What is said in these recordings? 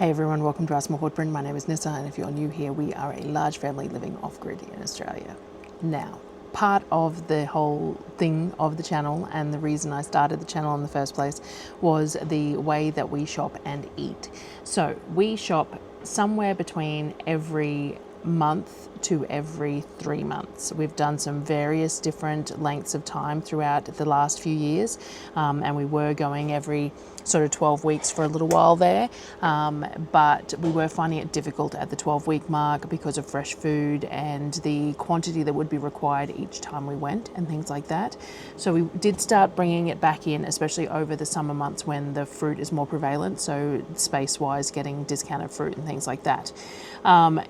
Hey everyone, welcome to our small footprint. My name is Nyssa, and if you're new here, we are a large family living off-grid in Australia. Now, part of the whole thing of the channel and the reason I started the channel in the first place was the way that we shop and eat. So we shop somewhere between every month to every 3 months. We've done some various different lengths of time throughout the last few years, and we were going every sort of 12 weeks for a little while there, but we were finding it difficult at the 12-week mark because of fresh food and the quantity that would be required each time we went and things like that. So we did start bringing it back in, especially over the summer months when the fruit is more prevalent, so space-wise getting discounted fruit and things like that.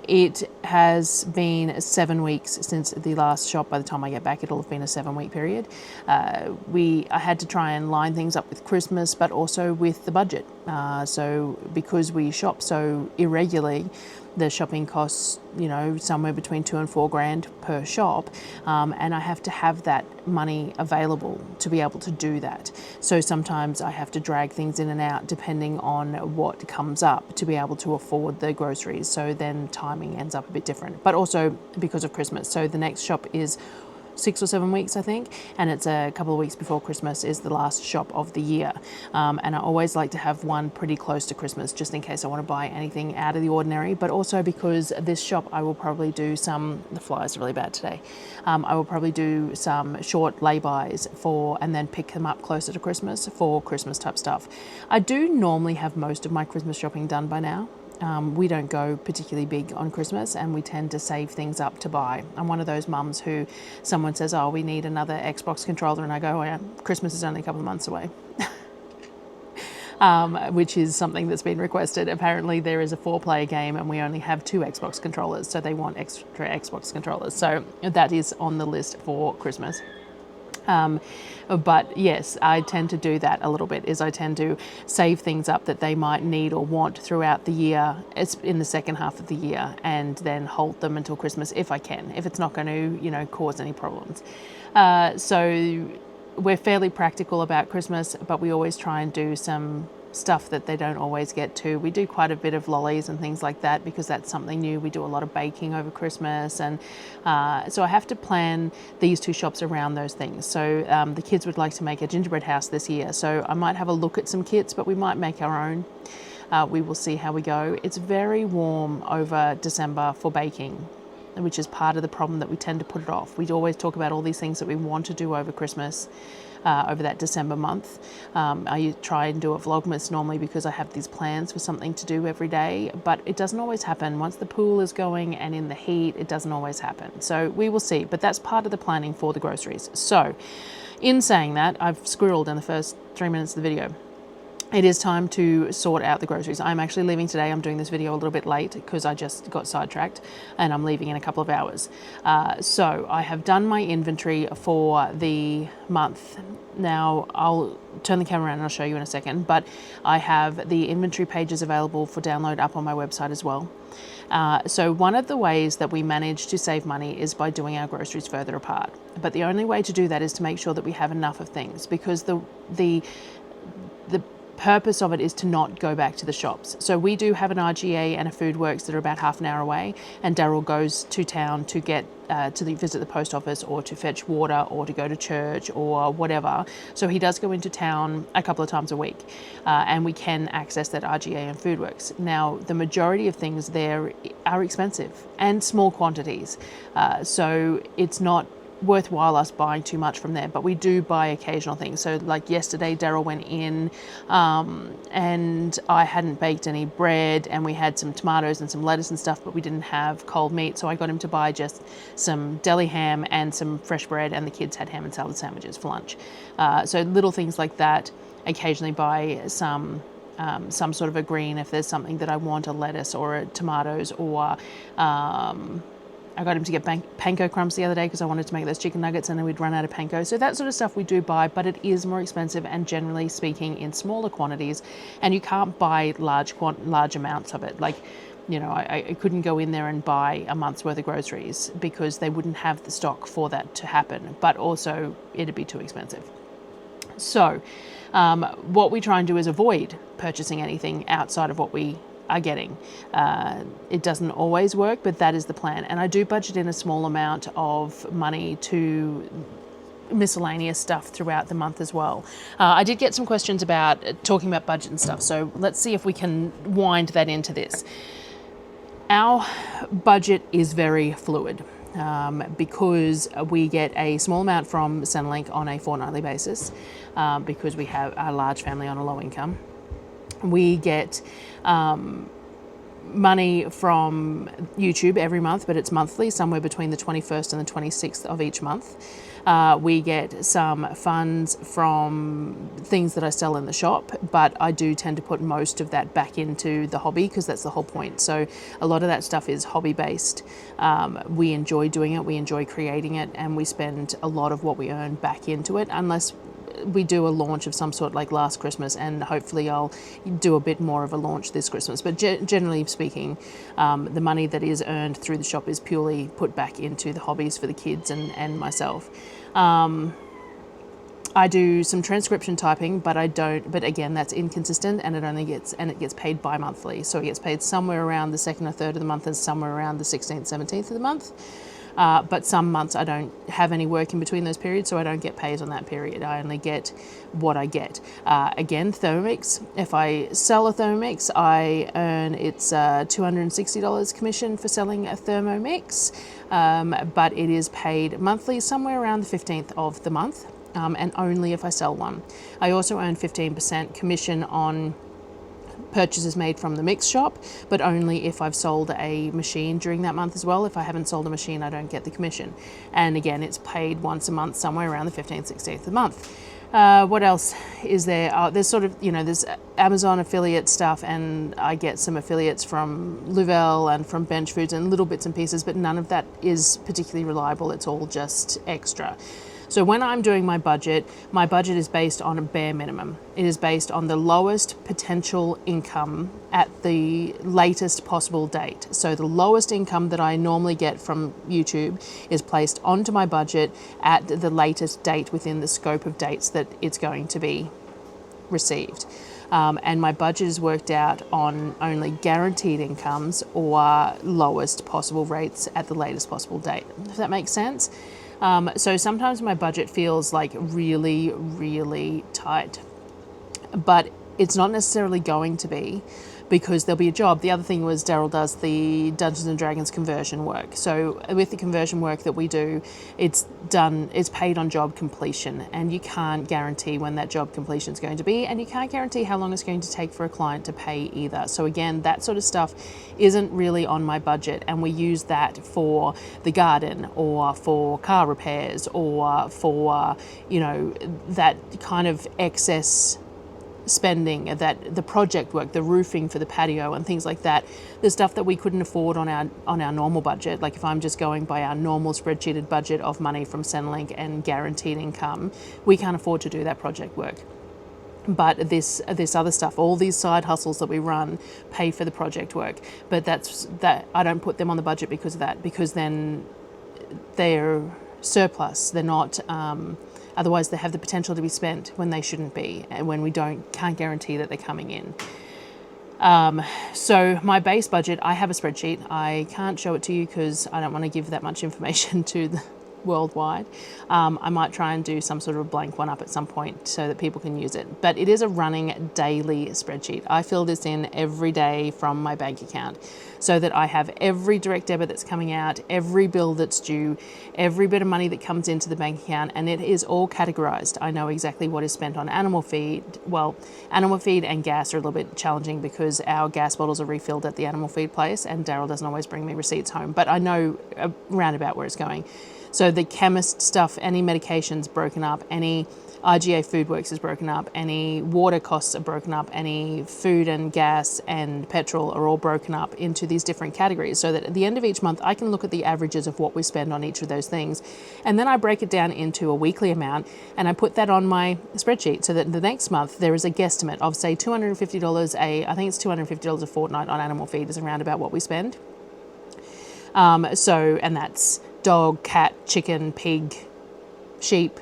It has been 7 weeks since the last shop. By the time I get back, it'll have been a 7-week period. I had to try and line things up with Christmas, but also with the budget. So because we shop so irregularly, the shopping costs, somewhere between $2,000 and $4,000 per shop, and I have to have that money available to be able to do that. So sometimes I have to drag things in and out depending on what comes up to be able to afford the groceries. So then timing ends up a bit different, but also because of Christmas. So the next shop is 6 or 7 weeks, I think, and it's a couple of weeks before Christmas is the last shop of the year. And I always like to have one pretty close to Christmas just in case I want to buy anything out of the ordinary, but also because this shop I will probably do the flyers are really bad today. I will probably do some short lay-bys and then pick them up closer to Christmas for Christmas type stuff. I do normally have most of my Christmas shopping done by now. We don't go particularly big on Christmas, and we tend to save things up to buy. I'm one of those mums who someone says, oh, we need another Xbox controller, and I go, oh, yeah, Christmas is only a couple of months away. Which is something that's been requested. Apparently there is a 4-player game and we only have 2 Xbox controllers, so they want extra Xbox controllers. So that is on the list for Christmas. But yes, I tend to do that a little bit, I tend to save things up that they might need or want throughout the year. It's in the second half of the year, and then hold them until Christmas if I can, if it's not going to, cause any problems. So we're fairly practical about Christmas, but we always try and do some stuff that they don't always get to. We do quite a bit of lollies and things like that because that's something new. We do a lot of baking over Christmas, and so I have to plan these 2 shops around those things. So the kids would like to make a gingerbread house this year, so I might have a look at some kits, but we might make our own. We will see how we go. It's very warm over December for baking, which is part of the problem that we tend to put it off. We always talk about all these things that we want to do over Christmas, over that December month. I try and do a Vlogmas normally because I have these plans for something to do every day, but it doesn't always happen. Once the pool is going and in the heat, it doesn't always happen. So we will see, but that's part of the planning for the groceries. So in saying that, I've squirreled in the first 3 minutes of the video. It is time to sort out the groceries. I'm actually leaving today. I'm doing this video a little bit late because I just got sidetracked, and I'm leaving in a couple of hours. So I have done my inventory for the month. Now I'll turn the camera around and I'll show you in a second, but I have the inventory pages available for download up on my website as well. So one of the ways that we manage to save money is by doing our groceries further apart. But the only way to do that is to make sure that we have enough of things, because the purpose of it is to not go back to the shops. So we do have an RGA and a Food Works that are about half an hour away, and Darryl goes to town to get visit the post office or to fetch water or to go to church or whatever. So he does go into town a couple of times a week, and we can access that RGA and Food Works. Now the majority of things there are expensive and small quantities, so it's not worthwhile us buying too much from there, but we do buy occasional things. So like yesterday, Darryl went in and I hadn't baked any bread, and we had some tomatoes and some lettuce and stuff, but we didn't have cold meat, so I got him to buy just some deli ham and some fresh bread, and the kids had ham and salad sandwiches for lunch. So little things like that. Occasionally buy some sort of a green if there's something that I want, a lettuce or a tomatoes, or I got him to get panko crumbs the other day because I wanted to make those chicken nuggets, and then we'd run out of panko. So that sort of stuff we do buy, but it is more expensive and generally speaking in smaller quantities, and you can't buy large amounts of it. Like, I couldn't go in there and buy a month's worth of groceries because they wouldn't have the stock for that to happen, but also it'd be too expensive. So what we try and do is avoid purchasing anything outside of what we are getting. It doesn't always work, but that is the plan. And I do budget in a small amount of money to miscellaneous stuff throughout the month as well. I did get some questions about talking about budget and stuff, so let's see if we can wind that into this. Our budget is very fluid because we get a small amount from Centrelink on a fortnightly basis because we have a large family on a low income. We get money from YouTube every month, but it's monthly, somewhere between the 21st and the 26th of each month. We get some funds from things that I sell in the shop, but I do tend to put most of that back into the hobby because that's the whole point. So a lot of that stuff is hobby based. We enjoy doing it, we enjoy creating it, and we spend a lot of what we earn back into it, unless we do a launch of some sort like last Christmas, and hopefully I'll do a bit more of a launch this Christmas. But generally speaking, the money that is earned through the shop is purely put back into the hobbies for the kids and myself. I do some transcription typing, but again, that's inconsistent, and it gets paid bi-monthly. So it gets paid somewhere around the 2nd or 3rd of the month and somewhere around the 16th, 17th of the month. But some months I don't have any work in between those periods, so I don't get paid on that period. I only get what I get. Again, Thermomix. If I sell a Thermomix, I earn it's $260 commission for selling a Thermomix, but it is paid monthly, somewhere around the 15th of the month, and only if I sell one. I also earn 15% commission on purchases made from the mix shop, but only if I've sold a machine during that month as well. If I haven't sold a machine, I don't get the commission. And again, it's paid once a month, somewhere around the 15th, 16th of the month. What else is there? There's sort of, there's Amazon affiliate stuff, and I get some affiliates from Luvel and from Bench Foods and little bits and pieces, but none of that is particularly reliable. It's all just extra. So when I'm doing my budget is based on a bare minimum. It is based on the lowest potential income at the latest possible date. So the lowest income that I normally get from YouTube is placed onto my budget at the latest date within the scope of dates that it's going to be received. And my budget is worked out on only guaranteed incomes or lowest possible rates at the latest possible date. If that makes sense? So sometimes my budget feels like really, really tight, but it's not necessarily going to be, because there'll be a job. The other thing was Darryl does the Dungeons and Dragons conversion work. So with the conversion work that we do, it's paid on job completion, and you can't guarantee when that job completion is going to be, and you can't guarantee how long it's going to take for a client to pay either. So again, that sort of stuff isn't really on my budget, and we use that for the garden or for car repairs or for, that kind of excess spending, that the project work, the roofing for the patio and things like that, the stuff that we couldn't afford on our normal budget. Like if I'm just going by our normal spreadsheeted budget of money from Centrelink and guaranteed income, we can't afford to do that project work. But this other stuff, all these side hustles that we run, pay for the project work. But that I don't put them on the budget because of that, because then they're surplus. They're not. Otherwise, they have the potential to be spent when they shouldn't be, and when we can't guarantee that they're coming in. So my base budget, I have a spreadsheet. I can't show it to you because I don't want to give that much information to the worldwide. I might try and do some sort of a blank one up at some point so that people can use it. But it is a running daily spreadsheet. I fill this in every day from my bank account so that I have every direct debit that's coming out, every bill that's due, every bit of money that comes into the bank account, and it is all categorized. I know exactly what is spent on animal feed. Well, animal feed and gas are a little bit challenging because our gas bottles are refilled at the animal feed place, and Darryl doesn't always bring me receipts home, but I know roundabout where it's going. So the chemist stuff, any medications broken up, any IGA Foodworks is broken up, any water costs are broken up, any food and gas and petrol are all broken up into these different categories, so that at the end of each month I can look at the averages of what we spend on each of those things, and then I break it down into a weekly amount and I put that on my spreadsheet so that the next month there is a guesstimate of, say, $250 I think it's $250 a fortnight on animal feed is around about what we spend. And that's dog, cat, chicken, pig, sheep,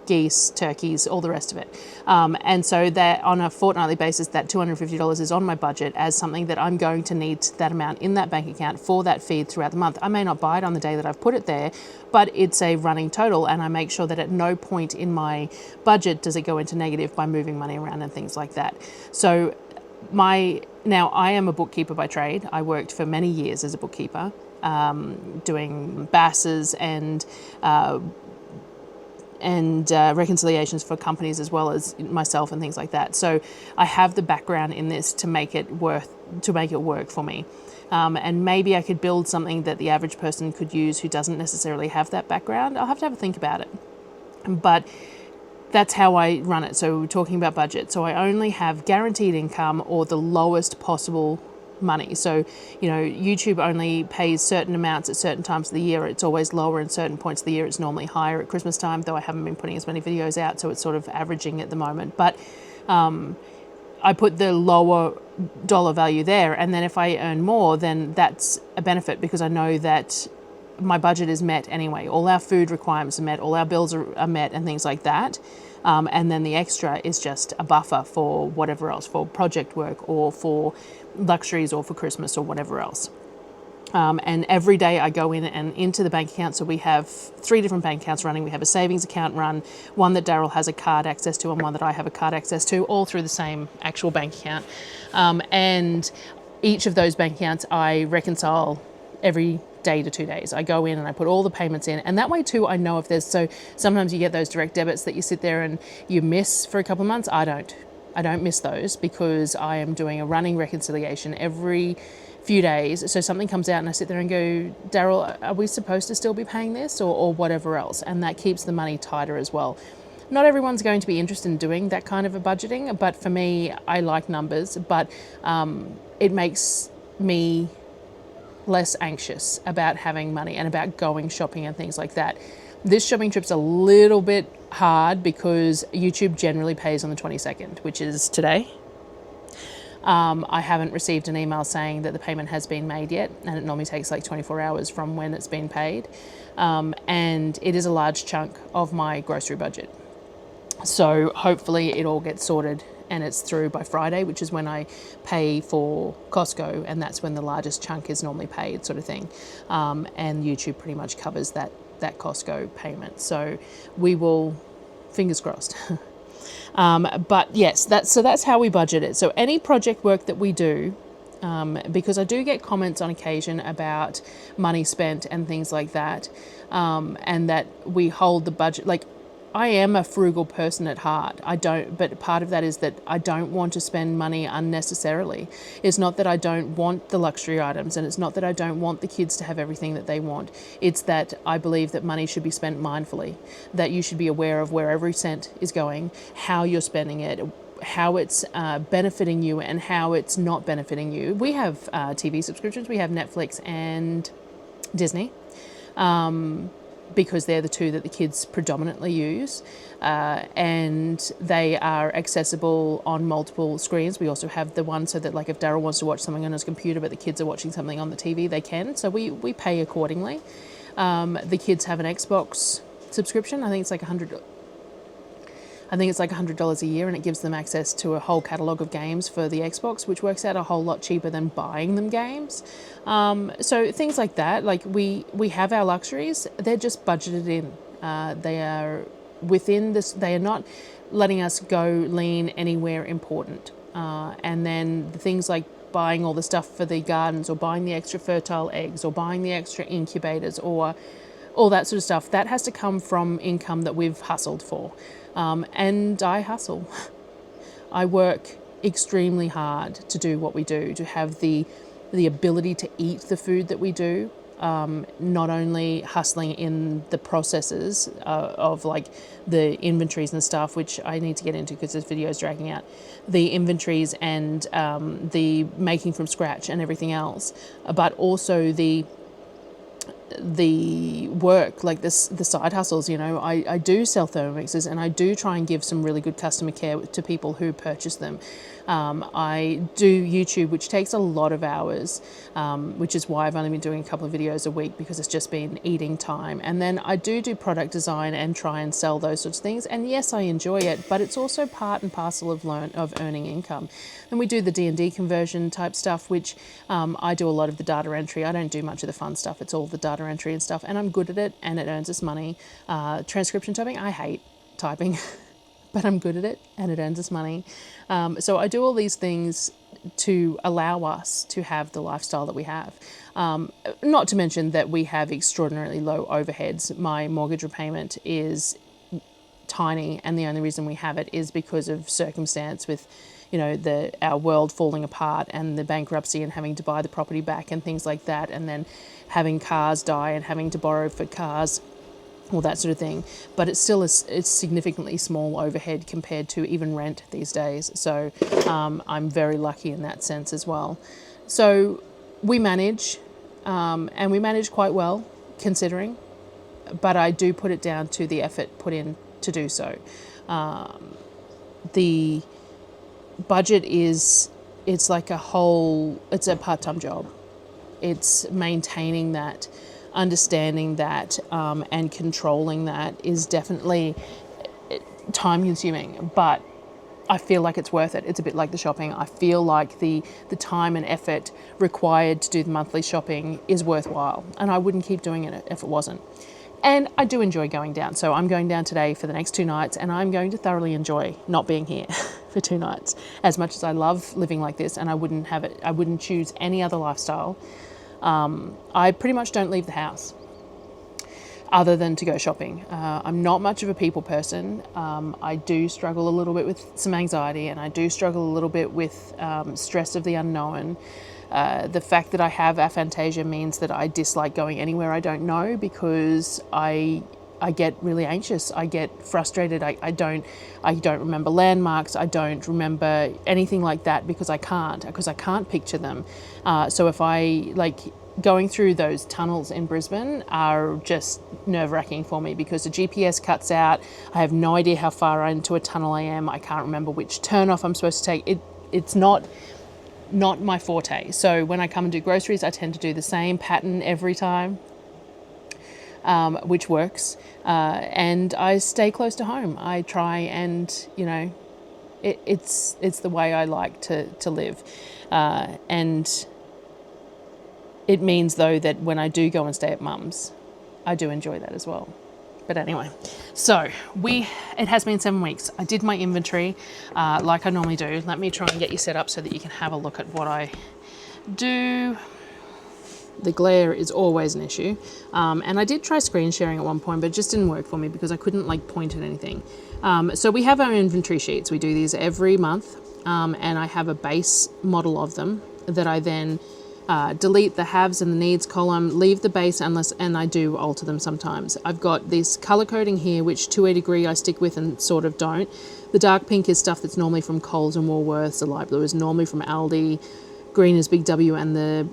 geese, turkeys, all the rest of it. And so that on a fortnightly basis, that $250 is on my budget as something that I'm going to need that amount in that bank account for that feed throughout the month. I may not buy it on the day that I've put it there, but it's a running total, and I make sure that at no point in my budget does it go into negative by moving money around and things like that. So now I am a bookkeeper by trade. I worked for many years as a bookkeeper, doing BASs and reconciliations for companies as well as myself and things like that. So I have the background in this to make it work for me. And maybe I could build something that the average person could use who doesn't necessarily have that background. I'll have to have a think about it. But that's how I run it. So we're talking about budget. So I only have guaranteed income or the lowest possible money. So, YouTube only pays certain amounts at certain times of the year. It's always lower in certain points of the year. It's normally higher at Christmas time, though I haven't been putting as many videos out, so it's sort of averaging at the moment. But I put the lower dollar value there, and then if I earn more, then that's a benefit because I know that my budget is met anyway. All our food requirements are met, all our bills are met and things like that. And then the extra is just a buffer for whatever else, for project work or for luxuries or for Christmas or whatever else. And every day I go in and into the bank account. So we have 3 different bank accounts running. We have a savings account run, one that Darryl has a card access to and one that I have a card access to, all through the same actual bank account. And each of those bank accounts I reconcile every day to 2 days. I go in and I put all the payments in, and that way too I know if there's, so sometimes you get those direct debits that you sit there and you miss for a couple of months. I don't miss those because I am doing a running reconciliation every few days. So something comes out and I sit there and go, Darryl, are we supposed to still be paying this or whatever else? And that keeps the money tighter as well. Not everyone's going to be interested in doing that kind of a budgeting, but for me, I like numbers, but it makes me less anxious about having money and about going shopping and things like that. This shopping trip's a little bit hard because YouTube generally pays on the 22nd, which is today. I haven't received an email saying that the payment has been made yet, and it normally takes like 24 hours from when it's been paid. And it is a large chunk of my grocery budget. So hopefully it all gets sorted and it's through by Friday, which is when I pay for Costco, and that's when the largest chunk is normally paid, sort of thing. And YouTube pretty much covers that Costco payment. So we will, fingers crossed. But yes, that's how we budget it. So any project work that we do, because I do get comments on occasion about money spent and things like that, and that we hold the budget. Like, I am a frugal person at heart. But part of that is that I don't want to spend money unnecessarily. It's not that I don't want the luxury items, and it's not that I don't want the kids to have everything that they want. It's that I believe that money should be spent mindfully, that you should be aware of where every cent is going, how you're spending it, how it's benefiting you and how it's not benefiting you. We have TV subscriptions. We have Netflix and Disney. Because they're the two that the kids predominantly use, and they are accessible on multiple screens. We also have the one so that, like, if Darryl wants to watch something on his computer but the kids are watching something on the TV, they can. So we pay accordingly. The kids have an Xbox subscription. I think it's like $100 a year, and it gives them access to a whole catalogue of games for the Xbox, which works out a whole lot cheaper than buying them games. So things like that, like we have our luxuries, they're just budgeted in. They are within this, they are not letting us go lean anywhere important. And then the things like buying all the stuff for the gardens, or buying the extra fertile eggs, or buying the extra incubators, or all that sort of stuff, that has to come from income that we've hustled for. And I hustle. I work extremely hard to do what we do, to have the ability to eat the food that we do. Not only hustling in the processes of like the inventories and stuff, which I need to get into because this video is dragging out, the inventories and the making from scratch and everything else, but also the the work, like this, the side hustles, you know, I do sell Thermomixes, and I do try and give some really good customer care to people who purchase them. I do YouTube, which takes a lot of hours, which is why I've only been doing a couple of videos a week, because it's just been eating time. And then I do product design and try and sell those sorts of things. And yes, I enjoy it, but it's also part and parcel of earning income. Then we do the D&D conversion type stuff, which I do a lot of the data entry. I don't do much of the fun stuff. It's all the data entry and stuff, and I'm good at it, and it earns us money. Transcription typing, I hate typing. But I'm good at it, and it earns us money. So I do all these things to allow us to have the lifestyle that we have. Not to mention that we have extraordinarily low overheads. My mortgage repayment is tiny, and the only reason we have it is because of circumstance with, you know, our world falling apart and the bankruptcy and having to buy the property back and things like that, and then having cars die and having to borrow for cars, all that sort of thing. But it's still it's significantly small overhead compared to even rent these days. So I'm very lucky in that sense as well. So we manage, and we manage quite well considering, but I do put it down to the effort put in to do so. The budget it's like it's a part-time job. It's maintaining that, understanding that, and controlling that is definitely time consuming, but I feel like it's worth it. It's a bit like the shopping. I feel like the time and effort required to do the monthly shopping is worthwhile, and I wouldn't keep doing it if it wasn't. And I do enjoy going down. So I'm going down today for the next 2 nights, and I'm going to thoroughly enjoy not being here for 2 nights. As much as I love living like this, and I wouldn't choose any other lifestyle. I pretty much don't leave the house other than to go shopping. I'm not much of a people person. I do struggle a little bit with some anxiety, and I do struggle a little bit with stress of the unknown. The fact that I have aphantasia means that I dislike going anywhere I don't know, because I get really anxious. I get frustrated. I don't remember landmarks. I don't remember anything like that because I can't picture them. So if going through those tunnels in Brisbane are just nerve-wracking for me, because the GPS cuts out. I have no idea how far into a tunnel I am. I can't remember which turn-off I'm supposed to take. It's not my forte. So when I come and do groceries, I tend to do the same pattern every time, which works. And I stay close to home. I try and, you know, it's the way I like to live. And it means, though, that when I do go and stay at mum's, I do enjoy that as well. But anyway, so it has been 7 weeks. I did my inventory like I normally do. Let me try and get you set up so that you can have a look at what I do. The glare is always an issue. And I did try screen sharing at one point, but it just didn't work for me because I couldn't point at anything. So we have our inventory sheets. We do these every month. And I have a base model of them that I then delete the haves and the needs column, leave the base and I do alter them sometimes. I've got this color coding here, which to a degree I stick with and sort of don't. The dark pink is stuff that's normally from Coles and Woolworths. The light blue is normally from Aldi. Green is Big W, and the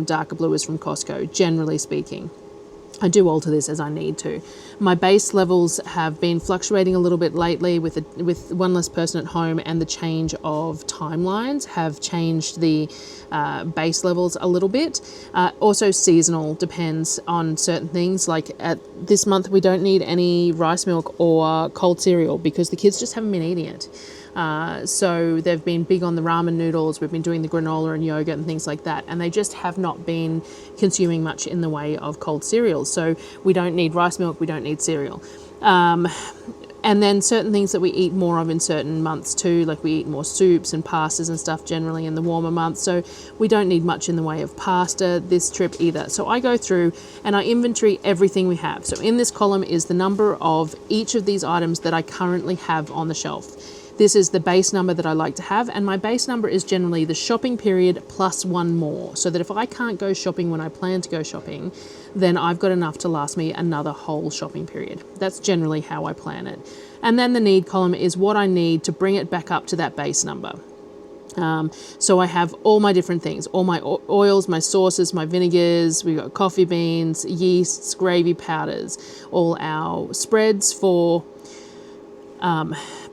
darker blue is from Costco, generally speaking. I do alter this as I need to. My base levels have been fluctuating a little bit lately with one less person at home, and the change of timelines have changed the base levels a little bit. Also seasonal, depends on certain things. Like at this month we don't need any rice milk or cold cereal because the kids just haven't been eating it. So they've been big on the ramen noodles. We've been doing the granola and yogurt and things like that, and they just have not been consuming much in the way of cold cereals. So we don't need rice milk, we don't need cereal. And then certain things that we eat more of in certain months too, like we eat more soups and pastas and stuff generally in the warmer months. So we don't need much in the way of pasta this trip either. So I go through and I inventory everything we have. So in this column is the number of each of these items that I currently have on the shelf. This is the base number that I like to have, and my base number is generally the shopping period plus one more, so that if I can't go shopping when I plan to go shopping, then I've got enough to last me another whole shopping period. That's generally how I plan it. And then the need column is what I need to bring it back up to that base number. So I have all my different things, all my oils, my sauces, my vinegars, we've got coffee beans, yeasts, gravy powders, all our spreads for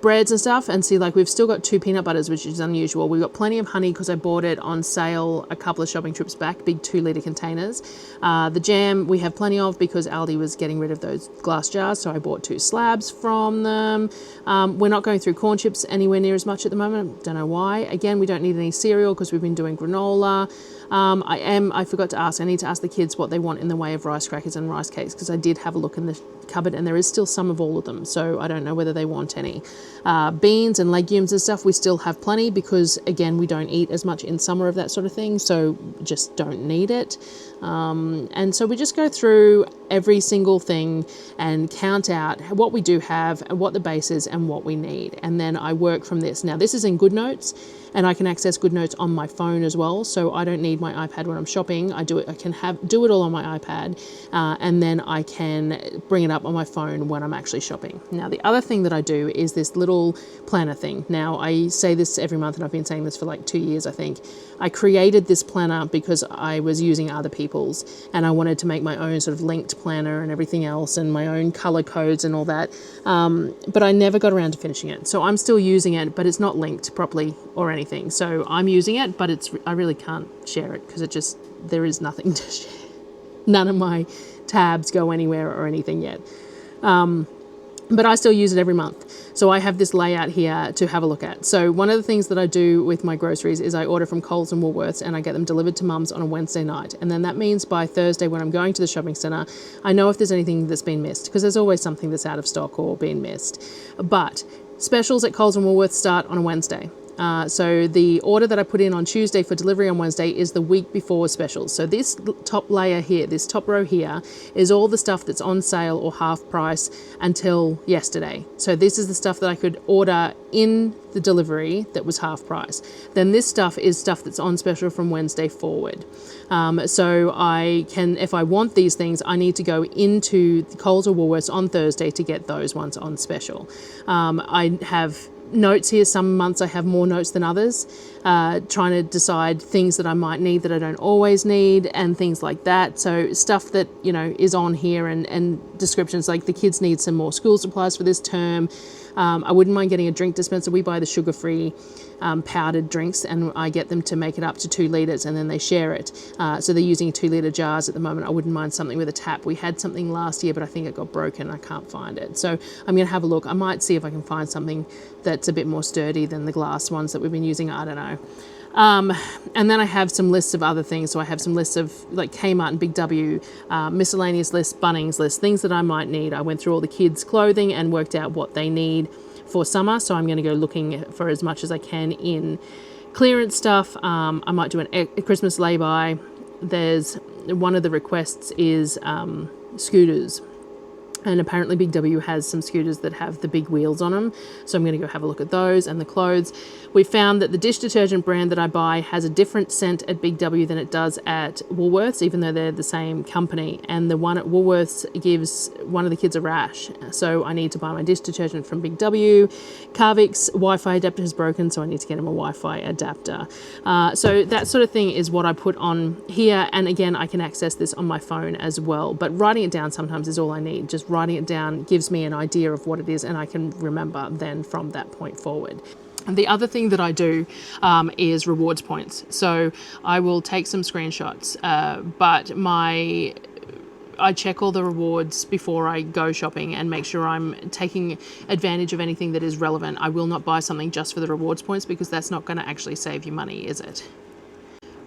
breads and stuff. And see, like, we've still got 2 peanut butters, which is unusual. We've got plenty of honey because I bought it on sale a couple of shopping trips back, big 2-litre containers. The jam we have plenty of because Aldi was getting rid of those glass jars, so I bought 2 slabs from them. We're not going through corn chips anywhere near as much at the moment. Don't know why. Again, we don't need any cereal because we've been doing granola. I forgot to ask, I need to ask the kids what they want in the way of rice crackers and rice cakes, because I did have a look in the cupboard and there is still some of all of them, so I don't know whether they want any. Beans and legumes and stuff, we still have plenty because, again, we don't eat as much in summer of that sort of thing, so just don't need it. And so we just go through every single thing and count out what we do have and what the base is and what we need, and then I work from this. Now, this is in GoodNotes, and I can access GoodNotes on my phone as well, so I don't need my iPad when I'm shopping. I can do it all on my iPad, and then I can bring it up on my phone when I'm actually shopping. Now, the other thing that I do is this little planner thing. Now, I say this every month, and I've been saying this for like 2 years, I think. I created this planner because I was using other people's, and I wanted to make my own sort of linked planner and everything else, and my own color codes and all that. But I never got around to finishing it. So I'm still using it, but it's not linked properly or anything. So I'm using it, but I really can't share it because there is nothing to share. None of my tabs go anywhere or anything yet. But I still use it every month. So I have this layout here to have a look at. So one of the things that I do with my groceries is I order from Coles and Woolworths, and I get them delivered to Mum's on a Wednesday night. And then that means by Thursday when I'm going to the shopping centre, I know if there's anything that's been missed, because there's always something that's out of stock or been missed. But specials at Coles and Woolworths start on a Wednesday. So the order that I put in on Tuesday for delivery on Wednesday is the week before specials. So this top layer here, this top row here, is all the stuff that's on sale or half price until yesterday. So this is the stuff that I could order in the delivery that was half price. Then this stuff is stuff that's on special from Wednesday forward. So I can, if I want these things, I need to go into Coles or Woolworths on Thursday to get those ones on special. I have notes here. Some months I have more notes than others, trying to decide things that I might need that I don't always need and things like that. So stuff that, is on here and descriptions like the kids need some more school supplies for this term. I wouldn't mind getting a drink dispenser. We buy the sugar-free powdered drinks, and I get them to make it up to 2 litres and then they share it. So they're using 2-litre jars at the moment. I wouldn't mind something with a tap. We had something last year, but I think it got broken. I can't find it. So I'm going to have a look. I might see if I can find something that's a bit more sturdy than the glass ones that we've been using. I don't know. And then I have some lists of other things. So I have some lists of like Kmart and Big W, miscellaneous lists, Bunnings lists, things that I might need. I went through all the kids' clothing and worked out what they need for summer. So I'm going to go looking for as much as I can in clearance stuff. I might do a Christmas lay-by. There's one of the requests is scooters. And apparently Big W has some scooters that have the big wheels on them. So I'm going to go have a look at those and the clothes. We found that the dish detergent brand that I buy has a different scent at Big W than it does at Woolworths, even though they're the same company. And the one at Woolworths gives one of the kids a rash. So I need to buy my dish detergent from Big W. Kavik's Wi-Fi adapter is broken, so I need to get him a Wi-Fi adapter. So that sort of thing is what I put on here. And again, I can access this on my phone as well. But writing it down sometimes is all I need. Just writing it down gives me an idea of what it is, and I can remember then from that point forward. And the other thing that I do is rewards points. So I will take some screenshots, but I check all the rewards before I go shopping and make sure I'm taking advantage of anything that is relevant. I will not buy something just for the rewards points, because that's not going to actually save you money, is it?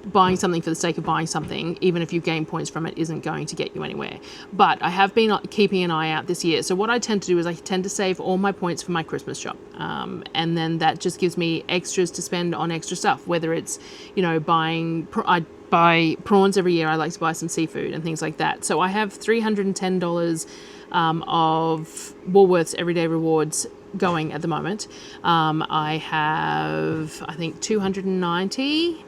Buying something for the sake of buying something, even if you gain points from it, isn't going to get you anywhere. But I have been keeping an eye out this year. So what I tend to do is I tend to save all my points for my Christmas shop. And then that just gives me extras to spend on extra stuff, whether it's, I buy prawns every year. I like to buy some seafood and things like that. So I have $310 of Woolworths Everyday Rewards going at the moment. I have, I think, 290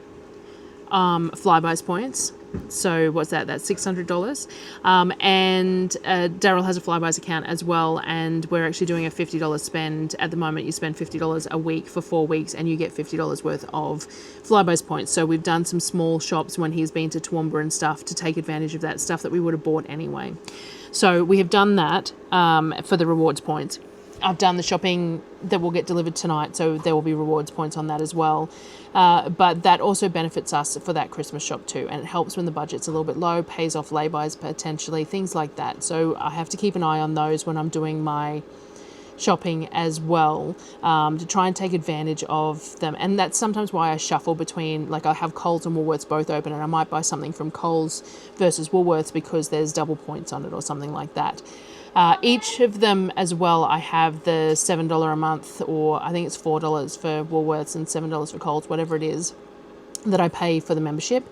Flybuys points, So what's that? That's $600. And Darryl has a Flybuys account as well, and we're actually doing a $50 spend. At the moment, you spend $50 a week for 4 weeks, and you get $50 worth of Flybuys points. So we've done some small shops when he's been to Toowoomba and stuff to take advantage of that stuff that we would have bought anyway. So we have done that for the rewards points. I've done the shopping that will get delivered tonight, so there will be rewards points on that as well. But that also benefits us for that Christmas shop too, and it helps when the budget's a little bit low, pays off lay-bys potentially, things like that. So I have to keep an eye on those when I'm doing my shopping as well, to try and take advantage of them. And that's sometimes why I shuffle between, like I have Coles and Woolworths both open, and I might buy something from Coles versus Woolworths because there's double points on it or something like that. Each of them as well, I have the $7 a month, or I think it's $4 for Woolworths and $7 for Coles, whatever it is that I pay for the membership.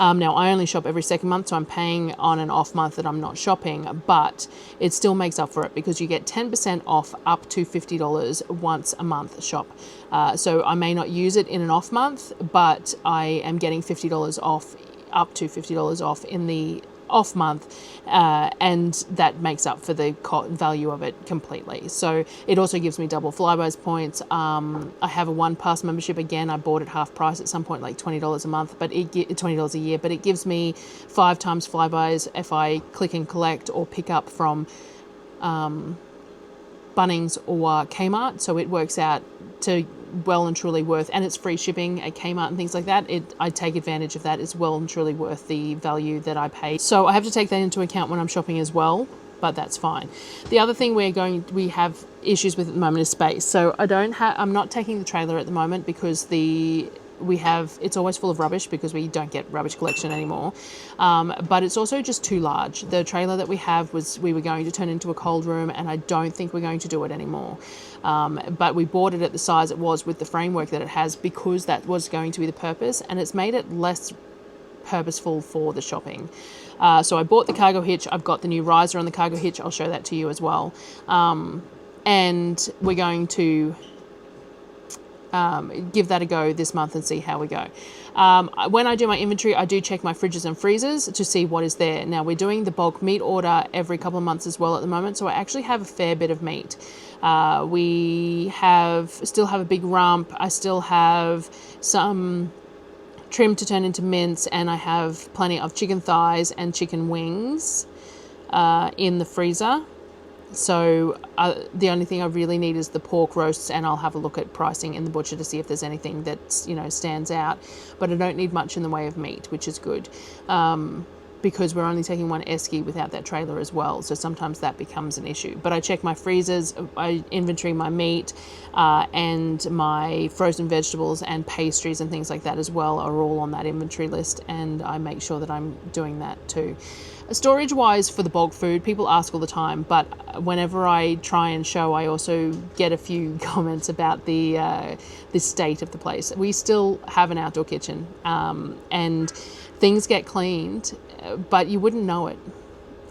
Now, I only shop every second month, so I'm paying on an off month that I'm not shopping, but it still makes up for it because you get 10% off up to $50 once a month shop. So I may not use it in an off month, but I am getting $50 off, up to $50 off in the off month, and that makes up for the value of it completely. So it also gives me double Flybuys points. I have a one pass membership. Again, I bought it half price at some point, like $20 a month, but $20 a year, but it gives me 5 times Flybuys if I click and collect or pick up from Bunnings or Kmart. So it works out to well and truly worth, and it's free shipping at Kmart and things like that. I take advantage of that. It's well and truly worth the value that I pay. So I have to take that into account when I'm shopping as well, but that's fine. The other thing we have issues with at the moment is space. So I'm not taking the trailer at the moment because it's always full of rubbish because we don't get rubbish collection anymore. But it's also just too large. The trailer that we have we were going to turn into a cold room, and I don't think we're going to do it anymore. But we bought it at the size it was with the framework that it has because that was going to be the purpose, and it's made it less purposeful for the shopping. So I bought the cargo hitch. I've got the new riser on the cargo hitch. I'll show that to you as well. And we're going to give that a go this month and see how we go. When I do my inventory, I do check my fridges and freezers to see what is there. Now, we're doing the bulk meat order every couple of months as well at the moment, so I actually have a fair bit of meat. We still have a big rump. I still have some trim to turn into mince, and I have plenty of chicken thighs and chicken wings in the freezer. So the only thing I really need is the pork roasts, and I'll have a look at pricing in the butcher to see if there's anything that stands out. But I don't need much in the way of meat, which is good, because we're only taking one esky without that trailer as well. So sometimes that becomes an issue. But I check my freezers, I inventory my meat, and my frozen vegetables and pastries and things like that as well are all on that inventory list, and I make sure that I'm doing that too. Storage wise for the bulk food, people ask all the time, but whenever I try and show, I also get a few comments about the state of the place. We still have an outdoor kitchen, and things get cleaned, but you wouldn't know it.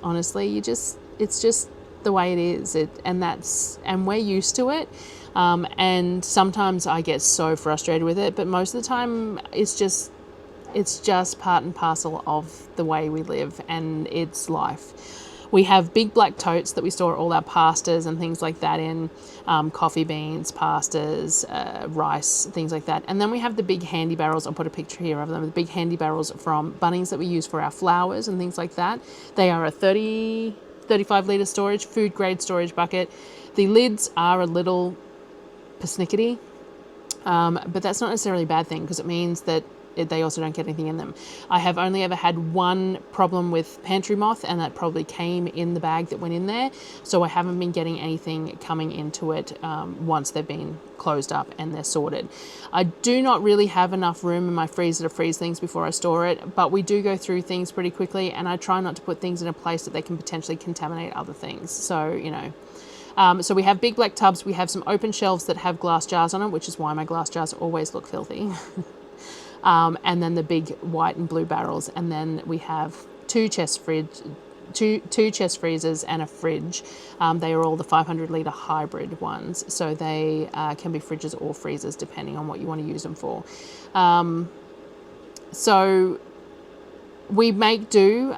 Honestly, it's just the way it is. And we're used to it. And sometimes I get so frustrated with it, but most of the time it's just part and parcel of the way we live, and it's life. We have big black totes that we store all our pastas and things like that in, coffee beans, pastas, rice, things like that. And then we have the big handy barrels. I'll put a picture here of them. The big handy barrels from Bunnings that we use for our flours and things like that. They are a 35 litre storage, food grade storage bucket. The lids are a little persnickety, but that's not necessarily a bad thing because it means that they also don't get anything in them. I have only ever had one problem with pantry moth, and that probably came in the bag that went in there. So I haven't been getting anything coming into it once they've been closed up and they're sorted. I do not really have enough room in my freezer to freeze things before I store it, but we do go through things pretty quickly, and I try not to put things in a place that they can potentially contaminate other things. So, so we have big black tubs. We have some open shelves that have glass jars on it, which is why my glass jars always look filthy. And then the big white and blue barrels, and then we have two chest freezers and a fridge. They are all the 500 litre hybrid ones, so they can be fridges or freezers depending on what you want to use them for. So we make do.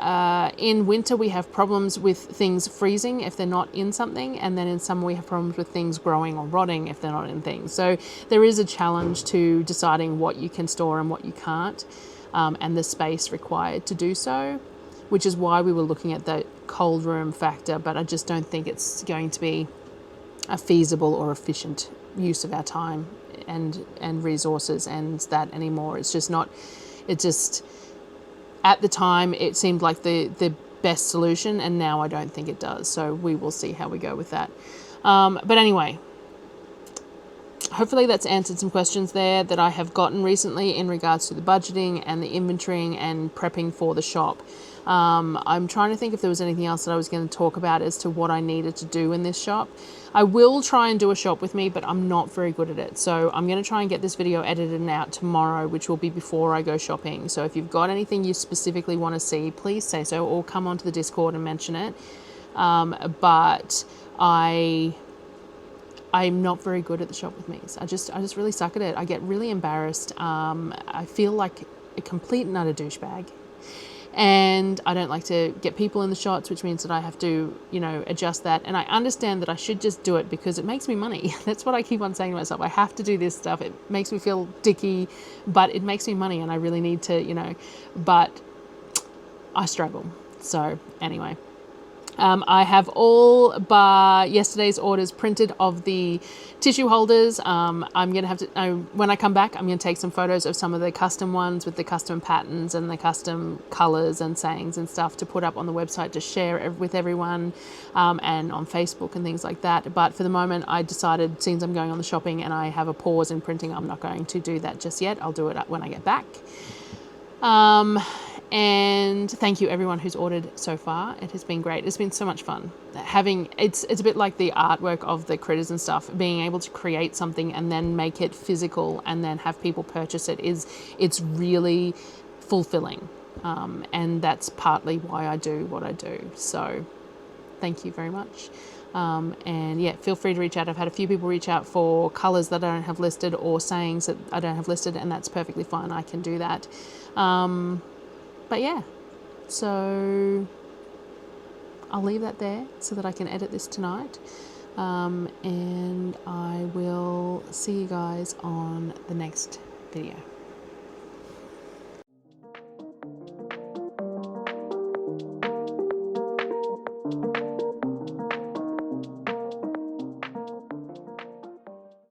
In winter, we have problems with things freezing if they're not in something, and then in summer we have problems with things growing or rotting if they're not in things. So there is a challenge to deciding what you can store and what you can't, and the space required to do so, which is why we were looking at the cold room factor, but I just don't think it's going to be a feasible or efficient use of our time and resources and that anymore. It's just not, it just, at the time, it seemed like the best solution, and now I don't think it does. So we will see how we go with that. But anyway, hopefully that's answered some questions there that I have gotten recently in regards to the budgeting and the inventorying and prepping for the shop. I'm trying to think if there was anything else that I was going to talk about as to what I needed to do in this shop. I will try and do a shop with me, but I'm not very good at it. So I'm going to try and get this video edited and out tomorrow, which will be before I go shopping. So if you've got anything you specifically want to see, please say so, or come onto the Discord and mention it. But I'm not very good at the shop with me. So I just really suck at it. I get really embarrassed. I feel like a complete and utter douchebag. And I don't like to get people in the shots, which means that I have to, you know, adjust that. And I understand that I should just do it because it makes me money. That's what I keep on saying to myself. I have to do this stuff. It makes me feel dicky, but it makes me money and I really need to, you know, but I struggle. So anyway. I have all bar yesterday's orders printed of the tissue holders. I'm going to have to, when I come back, I'm going to take some photos of some of the custom ones with the custom patterns and the custom colours and sayings and stuff to put up on the website to share with everyone, and on Facebook and things like that. But for the moment, I decided, since I'm going on the shopping and I have a pause in printing, I'm not going to do that just yet. I'll do it when I get back. And thank you everyone who's ordered so far. It has been great. It's been so much fun it's a bit like the artwork of the critters and stuff, being able to create something and then make it physical and then have people purchase it it's really fulfilling. And that's partly why I do what I do. So thank you very much. And yeah, feel free to reach out. I've had a few people reach out for colours that I don't have listed or sayings that I don't have listed, and that's perfectly fine. I can do that. But yeah, so I'll leave that there so that I can edit this tonight. And I will see you guys on the next video.